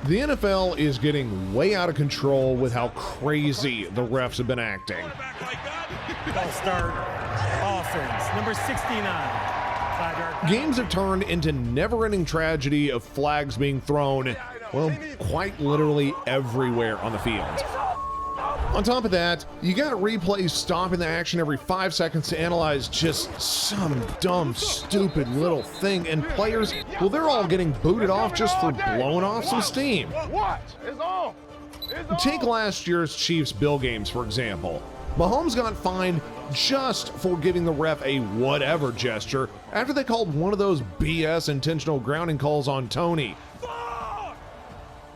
The NFL is getting way out of control with how crazy the refs have been acting. Ball start, offense, number 69. 5-yard. Games have turned into never-ending tragedy of flags being thrown, well, quite literally everywhere on the field. On top of that, you got replays stopping the action every 5 seconds to analyze just some dumb, stupid little thing, and players, well, they're all getting booted off just for blowing off some steam. What? It's on. Take last year's Chiefs-Bill games, for example. Mahomes got fined just for giving the ref a whatever gesture after they called one of those BS intentional grounding calls on Toney.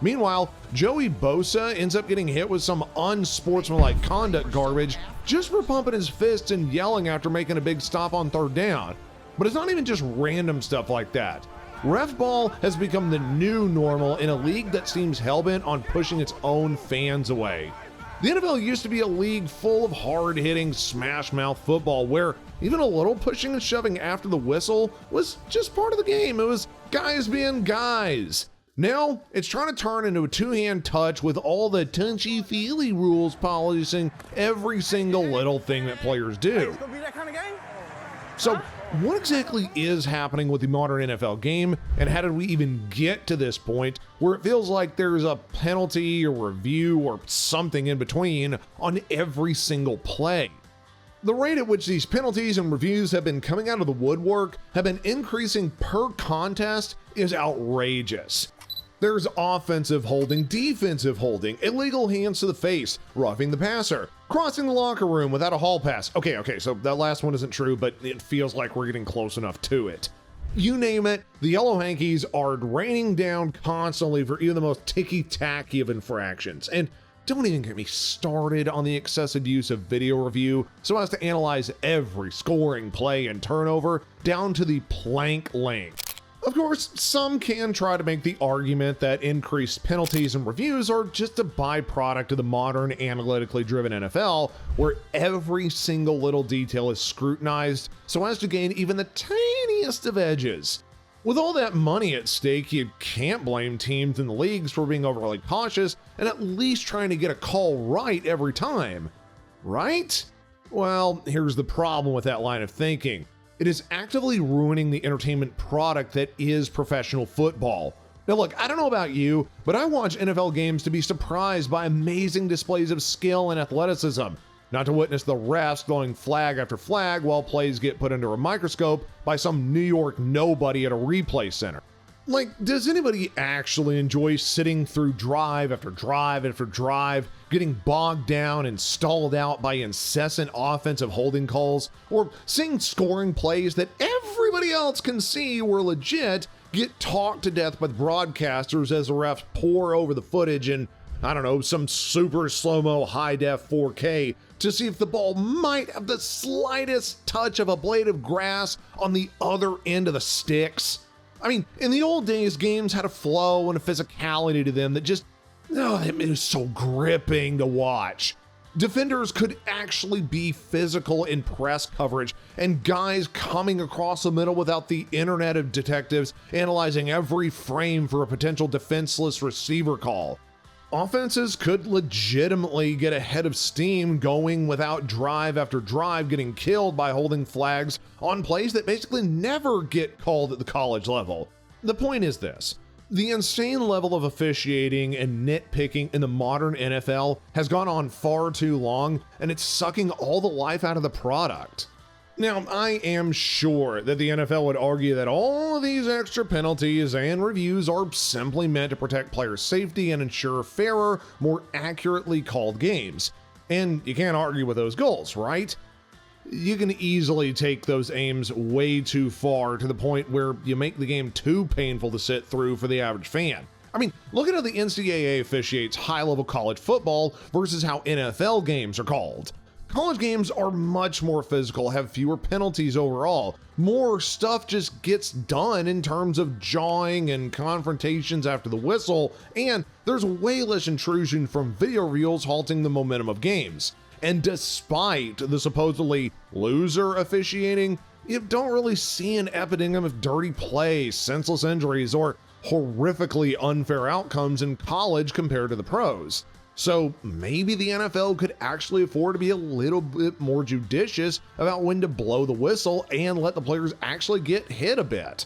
Meanwhile, Joey Bosa ends up getting hit with some unsportsmanlike conduct garbage just for pumping his fists and yelling after making a big stop on third down. But it's not even just random stuff like that. Refball has become the new normal in a league that seems hellbent on pushing its own fans away. The NFL used to be a league full of hard-hitting, smash-mouth football where even a little pushing and shoving after the whistle was just part of the game. It was guys being guys. Now, it's trying to turn into a two-hand touch with all the touchy-feely rules policing every single little thing that players do. So, what exactly is happening with the modern NFL game, and how did we even get to this point where it feels like there's a penalty or review or something in between on every single play? The rate at which these penalties and reviews have been coming out of the woodwork have been increasing per contest is outrageous. There's offensive holding, defensive holding, illegal hands to the face, roughing the passer, crossing the locker room without a hall pass. Okay, so that last one isn't true, but it feels like we're getting close enough to it. You name it, the Yellow Hankies are raining down constantly for even the most ticky-tacky of infractions. And don't even get me started on the excessive use of video review so as to analyze every scoring play and turnover down to the plank length. Of course, some can try to make the argument that increased penalties and reviews are just a byproduct of the modern analytically driven NFL, where every single little detail is scrutinized so as to gain even the tiniest of edges. With all that money at stake, you can't blame teams in the leagues for being overly cautious and at least trying to get a call right every time, right? Well, here's the problem with that line of thinking. It is actively ruining the entertainment product that is professional football. Now look, I don't know about you, but I watch NFL games to be surprised by amazing displays of skill and athleticism, not to witness the refs throwing flag after flag while plays get put under a microscope by some New York nobody at a replay center. Like, does anybody actually enjoy sitting through drive after drive after drive, getting bogged down and stalled out by incessant offensive holding calls, or seeing scoring plays that everybody else can see were legit get talked to death by the broadcasters as the refs pour over the footage in, I don't know, some super slow-mo high-def 4K to see if the ball might have the slightest touch of a blade of grass on the other end of the sticks? I mean, in the old days, games had a flow and a physicality to them that just, it was so gripping to watch. Defenders could actually be physical in press coverage, and guys coming across the middle without the internet of detectives analyzing every frame for a potential defenseless receiver call. Offenses could legitimately get ahead of steam going without drive after drive getting killed by holding flags on plays that basically never get called at the college level. The point is this: the insane level of officiating and nitpicking in the modern NFL has gone on far too long, and it's sucking all the life out of the product. Now, I am sure that the NFL would argue that all of these extra penalties and reviews are simply meant to protect player safety and ensure fairer, more accurately called games. And you can't argue with those goals, right? You can easily take those aims way too far to the point where you make the game too painful to sit through for the average fan. I mean, look at how the NCAA officiates high-level college football versus how NFL games are called. College games are much more physical, have fewer penalties overall. More stuff just gets done in terms of jawing and confrontations after the whistle, and there's way less intrusion from video reels halting the momentum of games. And despite the supposedly loser officiating, you don't really see an epidemic of dirty plays, senseless injuries, or horrifically unfair outcomes in college compared to the pros. So maybe the NFL could actually afford to be a little bit more judicious about when to blow the whistle and let the players actually get hit a bit.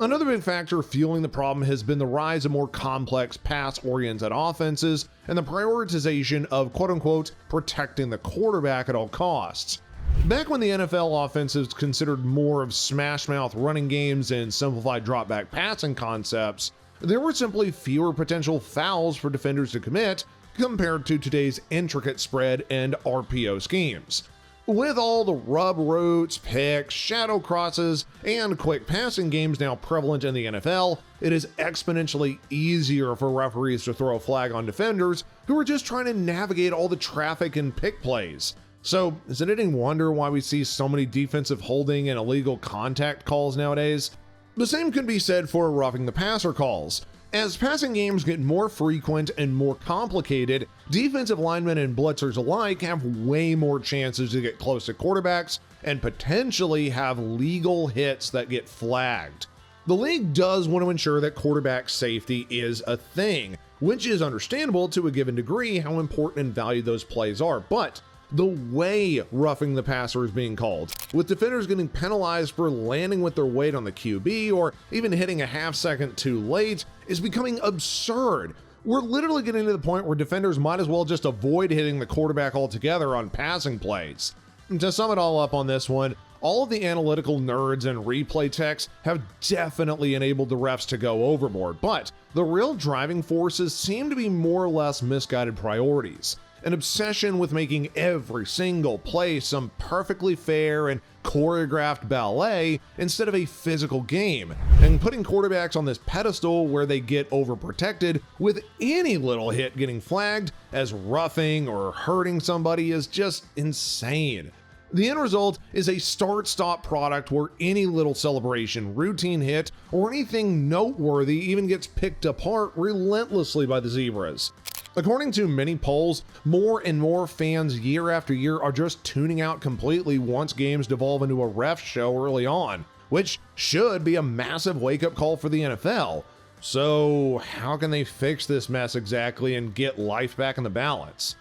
Another big factor fueling the problem has been the rise of more complex pass-oriented offenses and the prioritization of quote-unquote protecting the quarterback at all costs. Back when the NFL offenses considered more of smash-mouth running games and simplified drop-back passing concepts, there were simply fewer potential fouls for defenders to commit compared to today's intricate spread and RPO schemes. With all the rub routes, picks, shadow crosses, and quick passing games now prevalent in the NFL, it is exponentially easier for referees to throw a flag on defenders who are just trying to navigate all the traffic and pick plays. So, is it any wonder why we see so many defensive holding and illegal contact calls nowadays? The same could be said for roughing the passer calls. As passing games get more frequent and more complicated, defensive linemen and blitzers alike have way more chances to get close to quarterbacks and potentially have legal hits that get flagged. The league does want to ensure that quarterback safety is a thing, which is understandable to a given degree how important and valued those plays are, but the way roughing the passer is being called, with defenders getting penalized for landing with their weight on the QB or even hitting a half second too late, is becoming absurd. We're literally getting to the point where defenders might as well just avoid hitting the quarterback altogether on passing plays. And to sum it all up on this one, all of the analytical nerds and replay techs have definitely enabled the refs to go overboard, but the real driving forces seem to be more or less misguided priorities. An obsession with making every single play some perfectly fair and choreographed ballet instead of a physical game, and putting quarterbacks on this pedestal where they get overprotected with any little hit getting flagged as roughing or hurting somebody is just insane. The end result is a start-stop product where any little celebration, routine hit, or anything noteworthy even gets picked apart relentlessly by the zebras. According to many polls, more and more fans year after year are just tuning out completely once games devolve into a ref show early on, which should be a massive wake-up call for the NFL. So how can they fix this mess exactly and get life back in the balance?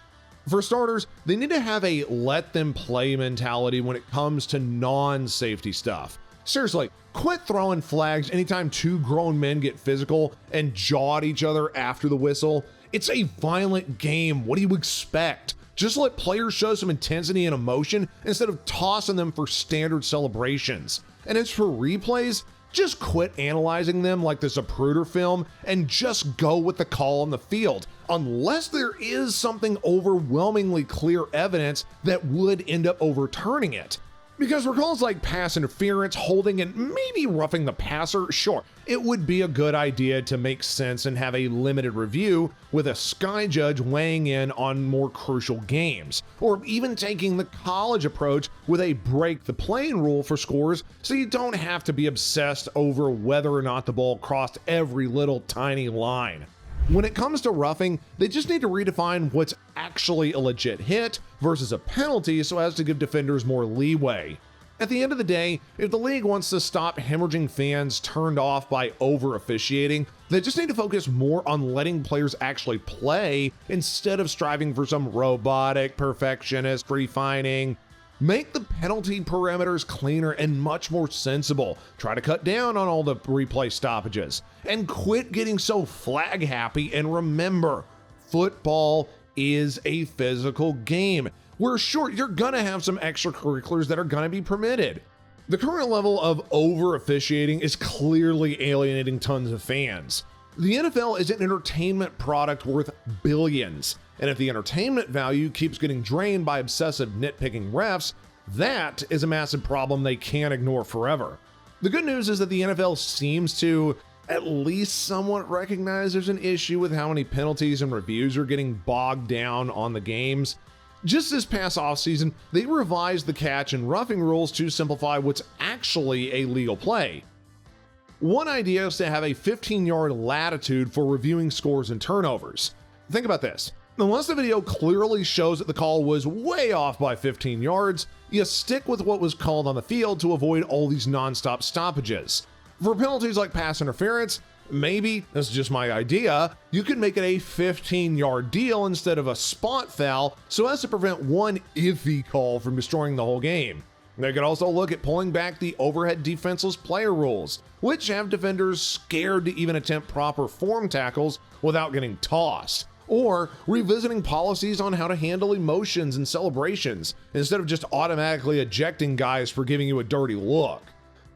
For starters, they need to have a let them play mentality when it comes to non-safety stuff. Seriously, quit throwing flags anytime two grown men get physical and jaw at each other after the whistle. It's a violent game. What do you expect? Just let players show some intensity and emotion instead of tossing them for standard celebrations. And as for replays, just quit analyzing them like the Zapruder film and just go with the call on the field, unless there is something overwhelmingly clear evidence that would end up overturning it. Because for calls like pass interference, holding, and maybe roughing the passer, sure, it would be a good idea to make sense and have a limited review with a sky judge weighing in on more crucial games, or even taking the college approach with a break the plane rule for scores so you don't have to be obsessed over whether or not the ball crossed every little tiny line. When it comes to roughing, they just need to redefine what's actually a legit hit versus a penalty so as to give defenders more leeway. At the end of the day, if the league wants to stop hemorrhaging fans turned off by over-officiating, they just need to focus more on letting players actually play instead of striving for some robotic, perfectionist refining. Make the penalty parameters cleaner and much more sensible. Try to cut down on all the replay stoppages. And quit getting so flag happy, and remember, football is a physical game. We're sure you're gonna have some extracurriculars that are gonna be permitted. The current level of over-officiating is clearly alienating tons of fans. The NFL is an entertainment product worth billions, and if the entertainment value keeps getting drained by obsessive nitpicking refs, that is a massive problem they can't ignore forever. The good news is that the NFL seems to at least somewhat recognize there's an issue with how many penalties and reviews are getting bogged down on the games. Just this past offseason, they revised the catch and roughing rules to simplify what's actually a legal play. One idea is to have a 15-yard latitude for reviewing scores and turnovers. Think about this. Unless the video clearly shows that the call was way off by 15 yards, you stick with what was called on the field to avoid all these non-stop stoppages. For penalties like pass interference, Maybe, that's just my idea, you could make it a 15-yard deal instead of a spot foul so as to prevent one iffy call from destroying the whole game. They could also look at pulling back the overhead defenseless player rules, which have defenders scared to even attempt proper form tackles without getting tossed, or revisiting policies on how to handle emotions and celebrations instead of just automatically ejecting guys for giving you a dirty look.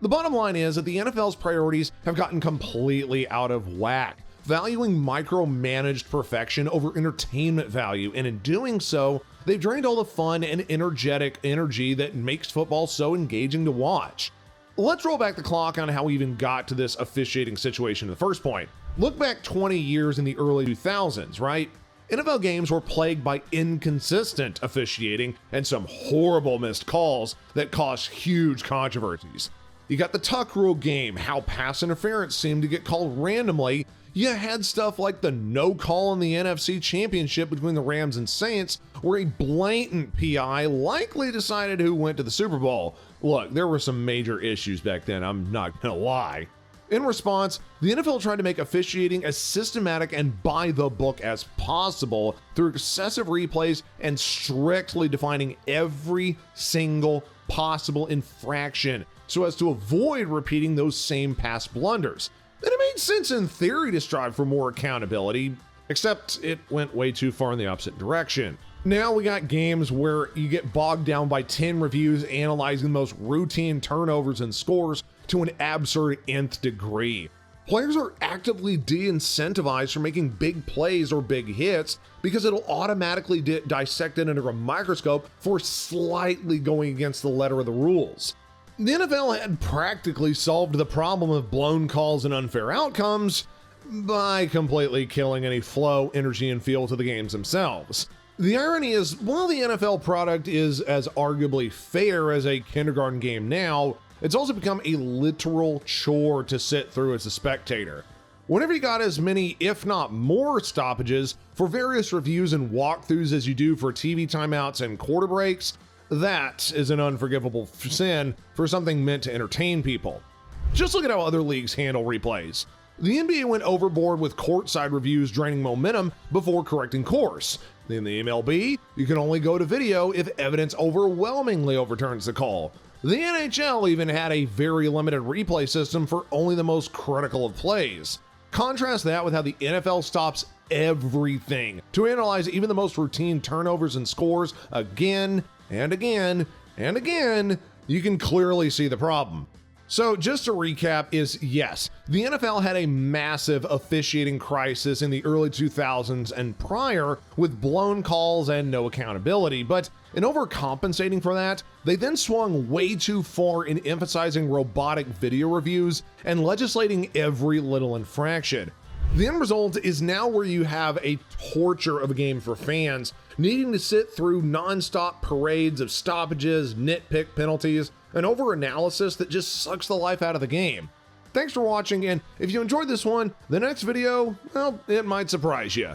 The bottom line is that the NFL's priorities have gotten completely out of whack, valuing micromanaged perfection over entertainment value, and in doing so, they've drained all the fun and energetic energy that makes football so engaging to watch. Let's roll back the clock on how we even got to this officiating situation in the first point. Look back 20 years in the early 2000s, right? NFL games were plagued by inconsistent officiating and some horrible missed calls that caused huge controversies. You got the tuck rule game, how pass interference seemed to get called randomly. You had stuff like the no call in the NFC Championship between the Rams and Saints, where a blatant PI likely decided who went to the Super Bowl. Look, there were some major issues back then, I'm not gonna lie. In response, the NFL tried to make officiating as systematic and by the book as possible through excessive replays and strictly defining every single possible infraction so as to avoid repeating those same past blunders. And it made sense in theory to strive for more accountability, except it went way too far in the opposite direction. Now we got games where you get bogged down by 10 reviews analyzing the most routine turnovers and scores to an absurd nth degree. Players are actively de-incentivized from making big plays or big hits because it'll automatically dissect it under a microscope for slightly going against the letter of the rules. The NFL had practically solved the problem of blown calls and unfair outcomes by completely killing any flow, energy, and feel to the games themselves. The irony is, while the NFL product is as arguably fair as a kindergarten game now, it's also become a literal chore to sit through as a spectator. Whenever you got as many, if not more, stoppages for various reviews and walkthroughs as you do for TV timeouts and quarter breaks, that is an unforgivable sin for something meant to entertain people. Just look at how other leagues handle replays. The NBA went overboard with courtside reviews draining momentum before correcting course. In the MLB, you can only go to video if evidence overwhelmingly overturns the call. The NHL even had a very limited replay system for only the most critical of plays. Contrast that with how the NFL stops everything to analyze even the most routine turnovers and scores again and again and again. You can clearly see the problem. So just to recap is, yes, the NFL had a massive officiating crisis in the early 2000s and prior with blown calls and no accountability, but in overcompensating for that, they then swung way too far in emphasizing robotic video reviews and legislating every little infraction. The end result is now where you have a torture of a game for fans, needing to sit through non-stop parades of stoppages, nitpick penalties, and over-analysis that just sucks the life out of the game. Thanks for watching, and if you enjoyed this one, the next video, well, it might surprise you.